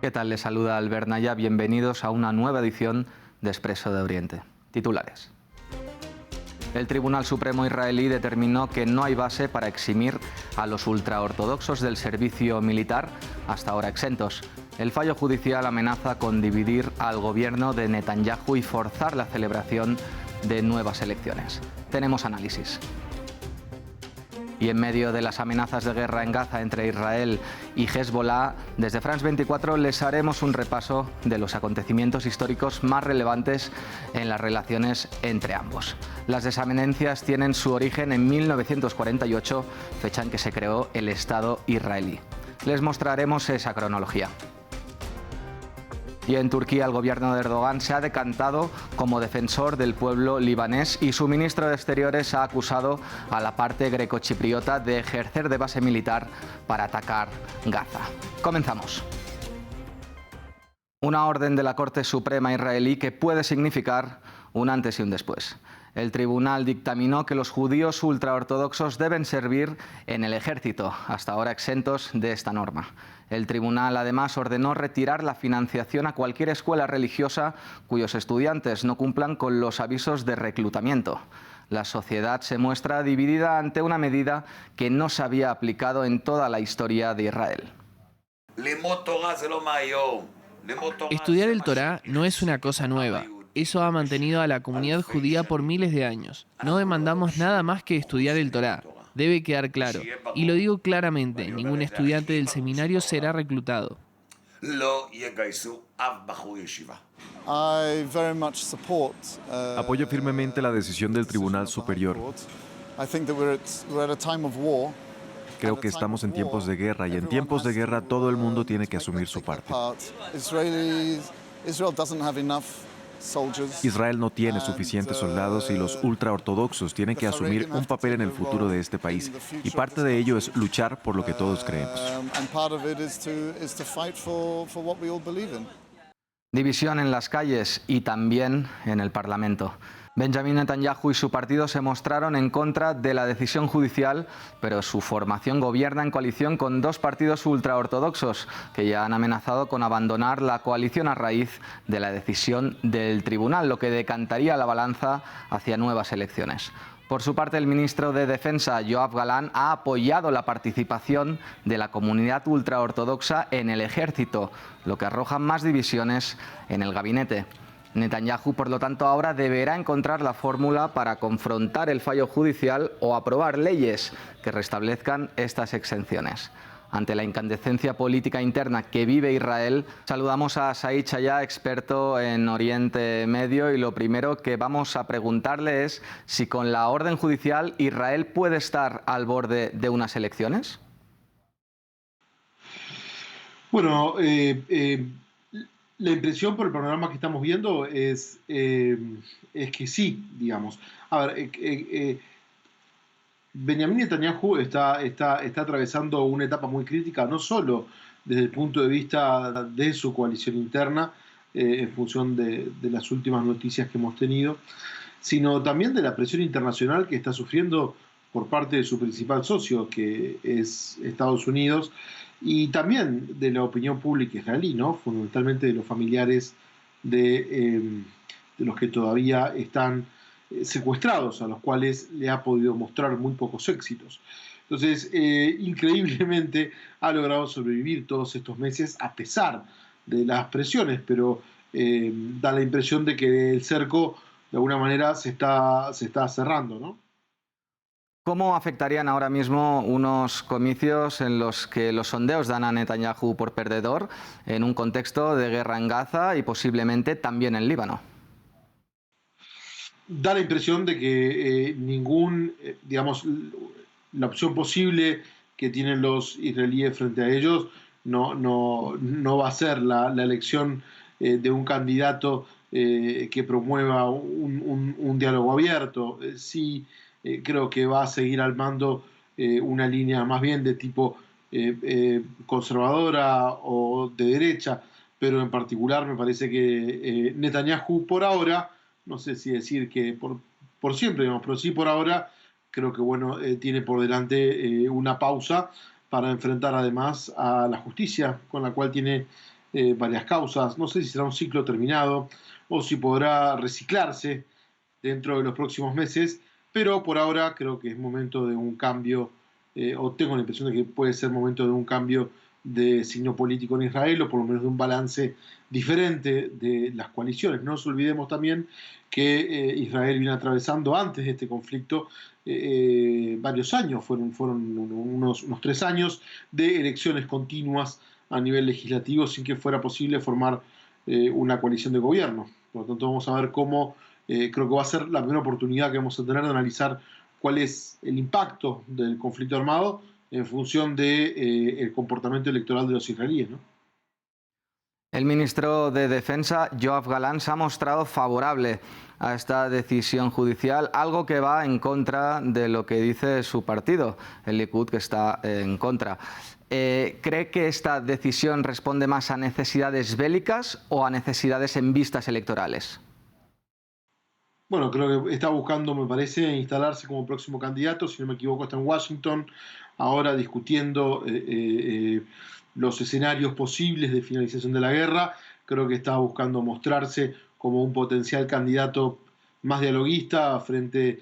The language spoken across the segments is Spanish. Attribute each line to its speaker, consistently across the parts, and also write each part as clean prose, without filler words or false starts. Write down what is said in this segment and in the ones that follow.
Speaker 1: ¿Qué tal? Les saluda Albert Naya. Bienvenidos a una nueva edición de Expreso de Oriente. Titulares. El Tribunal Supremo israelí determinó que no hay base para eximir a los ultraortodoxos del servicio militar, hasta ahora exentos. El fallo judicial amenaza con dividir al gobierno de Netanyahu y forzar la celebración de nuevas elecciones. Tenemos análisis. Y en medio de las amenazas de guerra en Gaza entre Israel y Hezbollah, desde France 24 les haremos un repaso de los acontecimientos históricos más relevantes en las relaciones entre ambos. Las desavenencias tienen su origen en 1948, fecha en que se creó el Estado israelí. Les mostraremos esa cronología. Y en Turquía el gobierno de Erdogan se ha decantado como defensor del pueblo libanés y su ministro de Exteriores ha acusado a la parte grecochipriota de ejercer de base militar para atacar Gaza. Comenzamos. Una orden de la Corte Suprema israelí que puede significar un antes y un después. El tribunal dictaminó que los judíos ultraortodoxos deben servir en el ejército, hasta ahora exentos de esta norma. El tribunal además ordenó retirar la financiación a cualquier escuela religiosa cuyos estudiantes no cumplan con los avisos de reclutamiento. La sociedad se muestra dividida ante una medida que no se había aplicado en toda la historia de Israel.
Speaker 2: Estudiar el Torá no es una cosa nueva. Eso ha mantenido a la comunidad judía por miles de años. No demandamos nada más que estudiar el Torá. Debe quedar claro. Y lo digo claramente, ningún estudiante del seminario será reclutado.
Speaker 3: Apoyo firmemente la decisión del Tribunal Superior. Creo que estamos en tiempos de guerra y en tiempos de guerra todo el mundo tiene que asumir su parte. Israel no tiene suficientes soldados y los ultraortodoxos tienen que asumir un papel en el futuro de este país. Y parte de ello es luchar por lo que todos creemos.
Speaker 1: División en las calles y también en el Parlamento. Benjamin Netanyahu y su partido se mostraron en contra de la decisión judicial, pero su formación gobierna en coalición con dos partidos ultraortodoxos que ya han amenazado con abandonar la coalición a raíz de la decisión del tribunal, lo que decantaría la balanza hacia nuevas elecciones. Por su parte, el ministro de Defensa, Yoav Galán, ha apoyado la participación de la comunidad ultraortodoxa en el ejército, lo que arroja más divisiones en el gabinete. Netanyahu, por lo tanto, ahora deberá encontrar la fórmula para confrontar el fallo judicial o aprobar leyes que restablezcan estas exenciones. Ante la incandescencia política interna que vive Israel, saludamos a Said Chaya, experto en Oriente Medio, y lo primero que vamos a preguntarle es si con la orden judicial Israel puede estar al borde de unas elecciones.
Speaker 4: Bueno, la impresión por el panorama que estamos viendo es que sí, digamos. A ver, Benjamin Netanyahu está atravesando una etapa muy crítica, no solo desde el punto de vista de su coalición interna, en función de las últimas noticias que hemos tenido, sino también de la presión internacional que está sufriendo por parte de su principal socio, que es Estados Unidos, y también de la opinión pública israelí, ¿no? Fundamentalmente de los familiares de los que todavía están secuestrados, a los cuales le ha podido mostrar muy pocos éxitos. Entonces, increíblemente ha logrado sobrevivir todos estos meses a pesar de las presiones, pero da la impresión de que el cerco de alguna manera se está cerrando, ¿no?
Speaker 1: ¿Cómo afectarían ahora mismo unos comicios en los que los sondeos dan a Netanyahu por perdedor en un contexto de guerra en Gaza y posiblemente también en Líbano?
Speaker 4: Da la impresión de que digamos, la opción posible que tienen los israelíes frente a ellos no va a ser la elección de un candidato que promueva un diálogo abierto. Sí, creo que va a seguir al mando una línea más bien de tipo conservadora o de derecha, pero en particular me parece que Netanyahu por ahora, no sé si decir que por siempre, digamos, pero sí por ahora, creo que bueno, tiene por delante una pausa para enfrentar además a la justicia, con la cual tiene varias causas. No sé si será un ciclo terminado o si podrá reciclarse dentro de los próximos meses, pero por ahora creo que es momento de un cambio, o tengo la impresión de que puede ser momento de un cambio de signo político en Israel, o por lo menos de un balance diferente de las coaliciones. No nos olvidemos también que Israel viene atravesando antes de este conflicto varios años, fueron unos 3 años de elecciones continuas a nivel legislativo sin que fuera posible formar una coalición de gobierno. Por lo tanto, vamos a ver cómo, creo que va a ser la primera oportunidad que vamos a tener de analizar cuál es el impacto del conflicto armado en función del comportamiento electoral de los israelíes, ¿no?
Speaker 1: El ministro de Defensa, Yoav Galán, se ha mostrado favorable a esta decisión judicial, algo que va en contra de lo que dice su partido, el Likud, que está en contra. ¿Cree que esta decisión responde más a necesidades bélicas o a necesidades en vistas electorales?
Speaker 4: Bueno, creo que está buscando, me parece, instalarse como próximo candidato. Si no me equivoco, está en Washington, ahora discutiendo los escenarios posibles de finalización de la guerra. Creo que está buscando mostrarse como un potencial candidato más dialoguista frente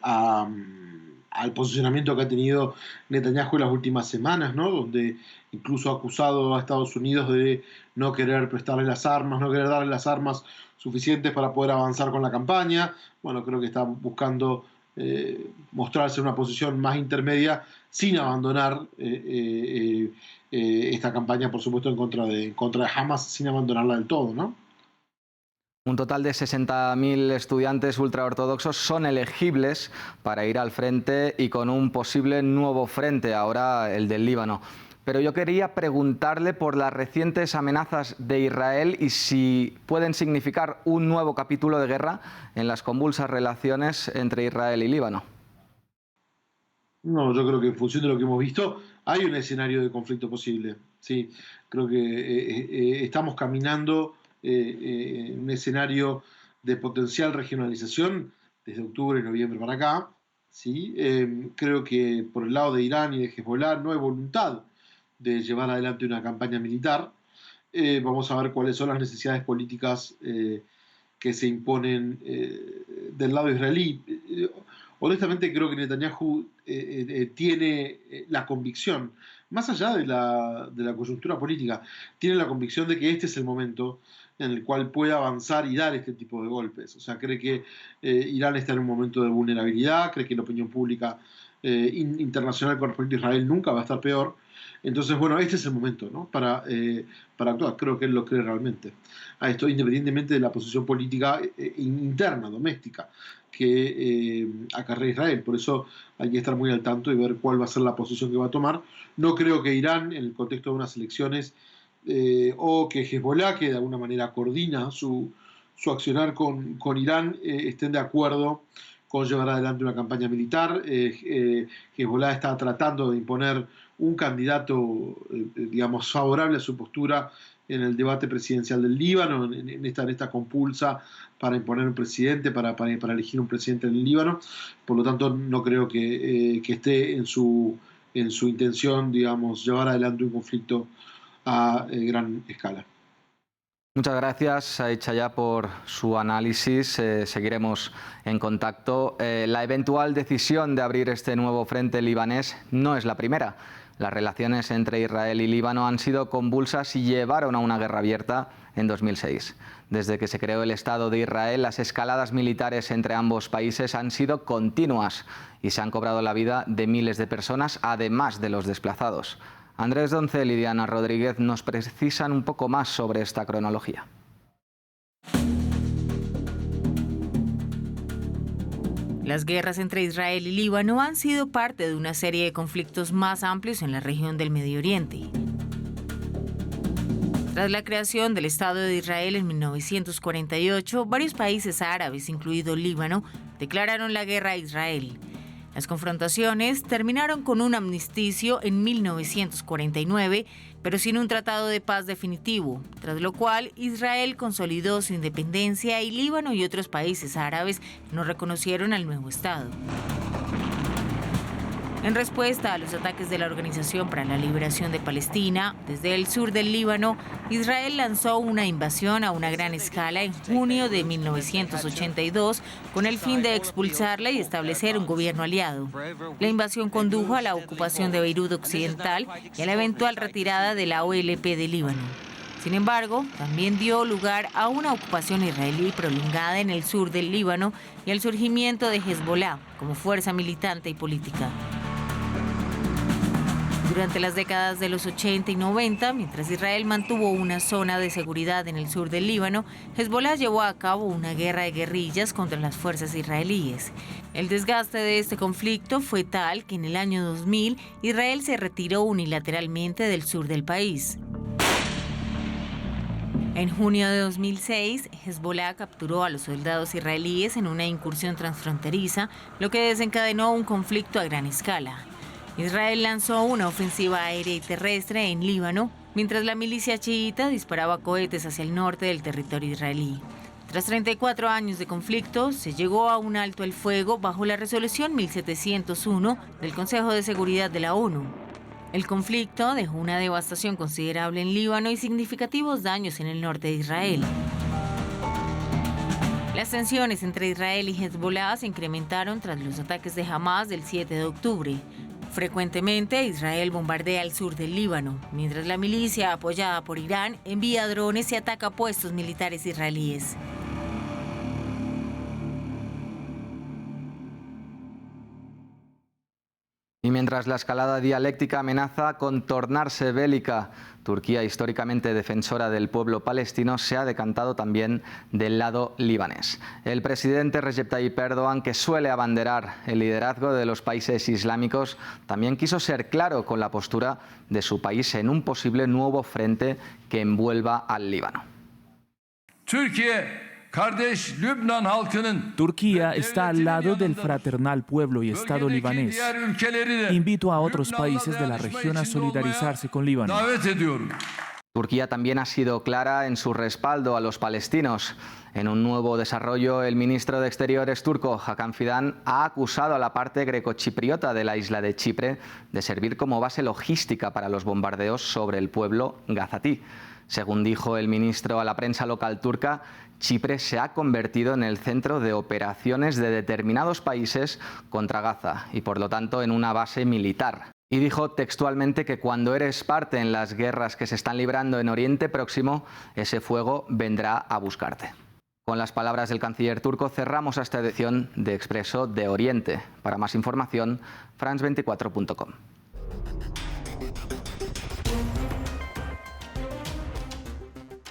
Speaker 4: al posicionamiento que ha tenido Netanyahu en las últimas semanas, ¿no? Donde incluso ha acusado a Estados Unidos de no querer prestarle las armas, no querer darle las armas suficientes para poder avanzar con la campaña. Bueno, creo que está buscando mostrarse en una posición más intermedia sin abandonar esta campaña, por supuesto, en contra de Hamas, sin abandonarla del todo, ¿no?
Speaker 1: Un total de 60.000 estudiantes ultraortodoxos son elegibles para ir al frente y con un posible nuevo frente, ahora el del Líbano. Pero yo quería preguntarle por las recientes amenazas de Israel y si pueden significar un nuevo capítulo de guerra en las convulsas relaciones entre Israel y Líbano.
Speaker 4: No, yo creo que en función de lo que hemos visto, hay un escenario de conflicto posible. Sí, creo que estamos caminando un escenario de potencial regionalización desde octubre y noviembre para acá. ¿Sí? Creo que por el lado de Irán y de Hezbollah no hay voluntad de llevar adelante una campaña militar. Vamos a ver cuáles son las necesidades políticas que se imponen del lado israelí. Honestamente creo que Netanyahu tiene la convicción, más allá de la coyuntura política, tiene la convicción de que este es el momento en el cual puede avanzar y dar este tipo de golpes. O sea, cree que Irán está en un momento de vulnerabilidad, cree que la opinión pública internacional con respecto a Israel nunca va a estar peor. Entonces, bueno, este es el momento, ¿no? para actuar. Creo que él lo cree realmente. A esto, independientemente de la posición política interna, doméstica, que acarrea Israel. Por eso hay que estar muy al tanto y ver cuál va a ser la posición que va a tomar. No creo que Irán, en el contexto de unas elecciones, o que Hezbollah, que de alguna manera coordina su accionar con Irán, estén de acuerdo con llevar adelante una campaña militar. Hezbollah está tratando de imponer un candidato, digamos, favorable a su postura en el debate presidencial del Líbano, en esta compulsa para imponer un presidente, para elegir un presidente en el Líbano. Por lo tanto, no creo que esté en su intención, digamos, llevar adelante un conflicto a gran escala.
Speaker 1: Muchas gracias, Said Chaya, por su análisis. Seguiremos en contacto. La eventual decisión de abrir este nuevo frente libanés no es la primera. Las relaciones entre Israel y Líbano han sido convulsas y llevaron a una guerra abierta en 2006. Desde que se creó el Estado de Israel, las escaladas militares entre ambos países han sido continuas y se han cobrado la vida de miles de personas, además de los desplazados. Andrés Doncel y Diana Rodríguez nos precisan un poco más sobre esta cronología.
Speaker 5: Las guerras entre Israel y Líbano han sido parte de una serie de conflictos más amplios en la región del Medio Oriente. Tras la creación del Estado de Israel en 1948, varios países árabes, incluido Líbano, declararon la guerra a Israel. Las confrontaciones terminaron con un armisticio en 1949, pero sin un tratado de paz definitivo, tras lo cual Israel consolidó su independencia y Líbano y otros países árabes no reconocieron al nuevo Estado. En respuesta a los ataques de la Organización para la Liberación de Palestina, desde el sur del Líbano, Israel lanzó una invasión a una gran escala en junio de 1982 con el fin de expulsarla y establecer un gobierno aliado. La invasión condujo a la ocupación de Beirut Occidental y a la eventual retirada de la OLP de Líbano. Sin embargo, también dio lugar a una ocupación israelí prolongada en el sur del Líbano y al surgimiento de Hezbollah como fuerza militante y política. Durante las décadas de los 80 y 90, mientras Israel mantuvo una zona de seguridad en el sur del Líbano, Hezbollah llevó a cabo una guerra de guerrillas contra las fuerzas israelíes. El desgaste de este conflicto fue tal que en el año 2000 Israel se retiró unilateralmente del sur del país. En junio de 2006, Hezbollah capturó a los soldados israelíes en una incursión transfronteriza, lo que desencadenó un conflicto a gran escala. Israel lanzó una ofensiva aérea y terrestre en Líbano, mientras la milicia chiita disparaba cohetes hacia el norte del territorio israelí. Tras 34 años de conflicto, se llegó a un alto el fuego bajo la resolución 1701 del Consejo de Seguridad de la ONU. El conflicto dejó una devastación considerable en Líbano y significativos daños en el norte de Israel. Las tensiones entre Israel y Hezbollah se incrementaron tras los ataques de Hamas del 7 de octubre. Frecuentemente, Israel bombardea el sur del Líbano, mientras la milicia, apoyada por Irán, envía drones y ataca puestos militares israelíes.
Speaker 1: Y mientras la escalada dialéctica amenaza con tornarse bélica, Turquía, históricamente defensora del pueblo palestino, se ha decantado también del lado libanés. El presidente Recep Tayyip Erdogan, que suele abanderar el liderazgo de los países islámicos, también quiso ser claro con la postura de su país en un posible nuevo frente que envuelva al Líbano.
Speaker 6: Turquía está al lado del fraternal pueblo y Estado libanés. Invito a otros países de la región a solidarizarse con Líbano.
Speaker 1: Turquía también ha sido clara en su respaldo a los palestinos. En un nuevo desarrollo, el ministro de Exteriores turco, Hakan Fidan, ha acusado a la parte grecochipriota de la isla de Chipre de servir como base logística para los bombardeos sobre el pueblo gazatí. Según dijo el ministro a la prensa local turca, Chipre se ha convertido en el centro de operaciones de determinados países contra Gaza y, por lo tanto, en una base militar. Y dijo textualmente que cuando eres parte en las guerras que se están librando en Oriente Próximo, ese fuego vendrá a buscarte. Con las palabras del canciller turco cerramos esta edición de Expreso de Oriente. Para más información, france24.com.